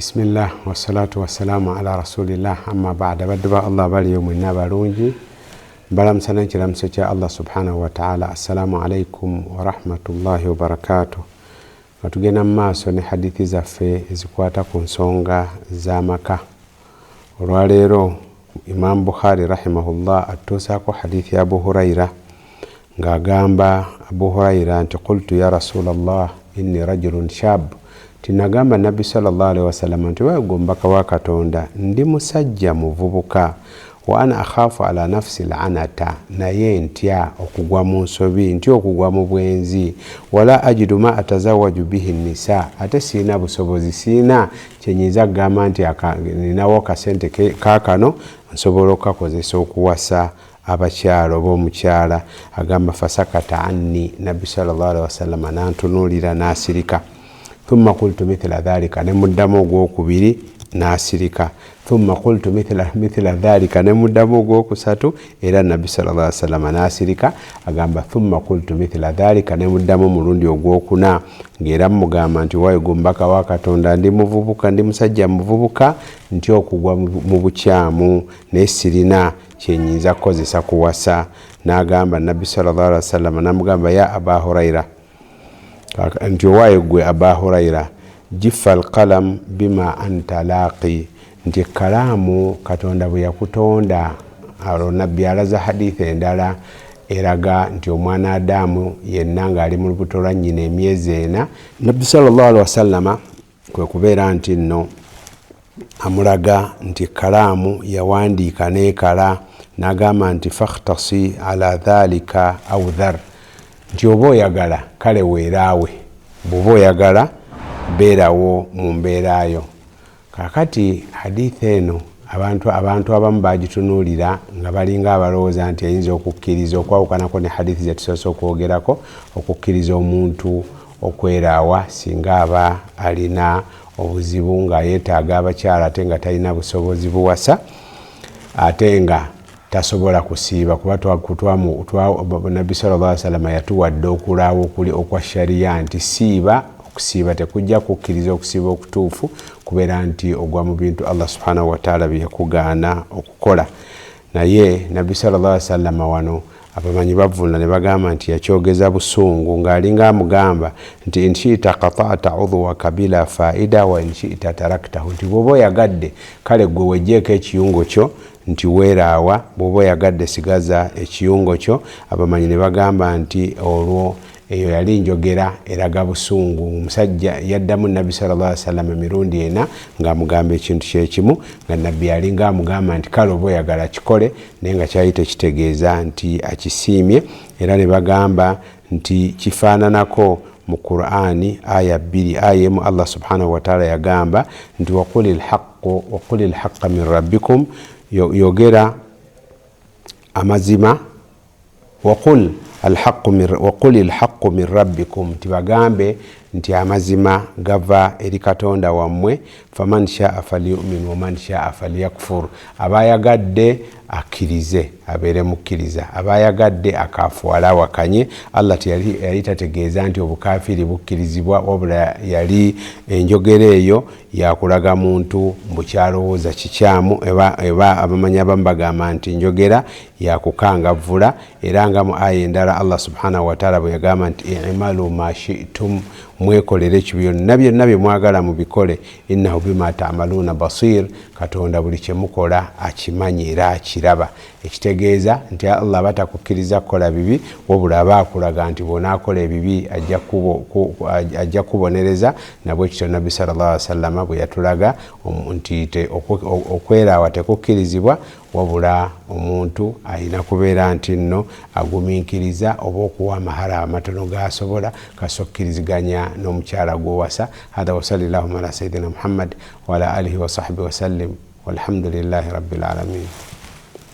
Bismillah wassalatu wassalamu ala rasulillah amma ba'da badba Allah bali yawmin nabarunji balam sanan kiram sai Allah subhanahu wa ta'ala assalamu alaikum wa rahmatullahi wa barakatuh. Batugena maso ne hadithi zaffe ezikwata ku nsonga za maka. Olwaleero Imam Bukhari rahimahullah atusa ko hadithi ya Abu Huraira ngagamba Abu Huraira nti qultu ya Rasulallah inni rajulun shab. Tinagamba Nabi sallallahu alaihi wasallam nti wagombaka wa Katonda ndi musajja muvubuka wa ana akhafu ala nafsi al'anata naye ntya okugwa mu nsobi ntya okugwa mu bwenzi wala ajidu ma atazawaju bihi nisa ate sina busobozi sina kyenyiza gamba nti ninawo kasente kakano nsobola okukozesa okuwasa abakyalo b'omukyala agamba fasakata anni. Nabi sallallahu alaihi wasallam nantunulira nasirika. ثم قلت مثل ذلك نمدمو غوكبيري ناسريكا ثم قلت مثل ذلك نمدمو غوكساتو الى النبي صلى الله عليه وسلم ناسريكا agamba ثم قلت مثل ذلك نمدمو murundi ogwokuna ngera mugamba nti wayo gombaka wa Katonda ndi muvubuka ndi musajja muvubuka nti okugwa mu bukyamu nesirina kyenyinza kozesa kuwasa. Nagamba Nabi sallallahu alaihi wasallam namugamba ya Aba Huraira nti waye gwe Aba Huraira jifa alqalam bima anta laqi nti kalamu Katonda bwe yakutonda. Alo Nabbi alaza hadithi endala eraga nti omwana Adamu yenna nga ali mu lubuto lwa nnyina emyezi ena. Nabbi sallallahu alaihi wasallama kwe kubeera nti nno amulaga nti kalamu yawandiika n'ekala n'agamba nti fakhtasi ala dhalika au dhar nti oba oyagala kale weeraawe bw'oba oyagala beerawo mu mbeerayo. Kakati hadithi eno abantu abamu bagitunuulira nga balinga abalowooza nti eyinza okukkiriza okwawukanako ne hadithi zetusoose okwogerako okukkiriza omuntu okweraawa singa aba alina obuzibu nga yeetaaga abakyala ate nga talina busobozi buwasa ate nga tasobola kusiiba kuba Nabbi sallallahu alaihi wasallam yatuwadde okulaawo okuli okwa sharia nti siiba okusiiba tekujja kukkiriza okusiiba okutuufu kubeera nti ogwa mu bintu Allah subhanahu wa ta'ala bye yakugaana okukola. Naye Nabbi sallallahu alaihi wasallam wano abamanyi bavunna ne bagamba nti yakyogeza busungu ng'alinga amugamba nti inshita qata'ta udhuwaka bila faida wa inshita taraktahu nti bw'oba oyagadde kale gwe wejjeeko ekiyungo kyo nti weeraawa bw'oba oyagadde sigaza ekiyungo kyo. Abamanyi ne bagamba nti olwo eyo yali njogera eraga busungu. Omusajja yaddamu Nabbi sallallahu alaihi wasallam emirundi ena ng'amugamba ekintu kyekimu nga Nabbi yalinga amugamba nti kale oba oyagala kikole naye nga kyali tekitegeeza nti akisiimye. Era ne bagamba nti kifaananako mu Qur'ani aya 2 aya emu Allah subhanahu wa ta'ala yagamba nti waqulil haqqa min rabbikum yogera amazima waqul alhaqqu min rabbikum tibagambe nti amazima gava eri Katonda wammwe faman shaa falyu'min wa man shaa falyakfur. Abayagadde akkirize abeere mukkiriza, abayagadde akaafuwala awakanye. Allah yali tategeeza nti obukafiri bukkirizibwa wabula yali enjogera eyo yakulaga muntu mukyalowooza kikyamu eba abamanya abamu bagamba nti njogera yakukangavvula. Era nga mu aya endala Allah subhanahu wa ta'ala bwe yagamba nti i'malu ma shi'tum mwekolere ekyo byonna bye mwagala mubikole innahu bima ta'maluna basir. Katonda buli kye mukola akimanyi era akiraba. Ekitegeeza nti Allah batakukkiriza kukola bibi wabula abaakulaga nti bw'onaakola ebibi ajja kubonereza. Nabwe kityo Nabbi sallallahu alaihi wasallam bwe yatulaga nti okweraawa tekukkirizibwa wabula omuntu alina kubeera nti nno agumiikiriza oba okuwa amahala amatono g'asobola kasokkiriziganya n'omukyala gw'owasa. Hadha wa sallallahu ala sayyidina Muhammad wa ala alihi wa sahbihi wa sallim walhamdulillahi rabbil alamin.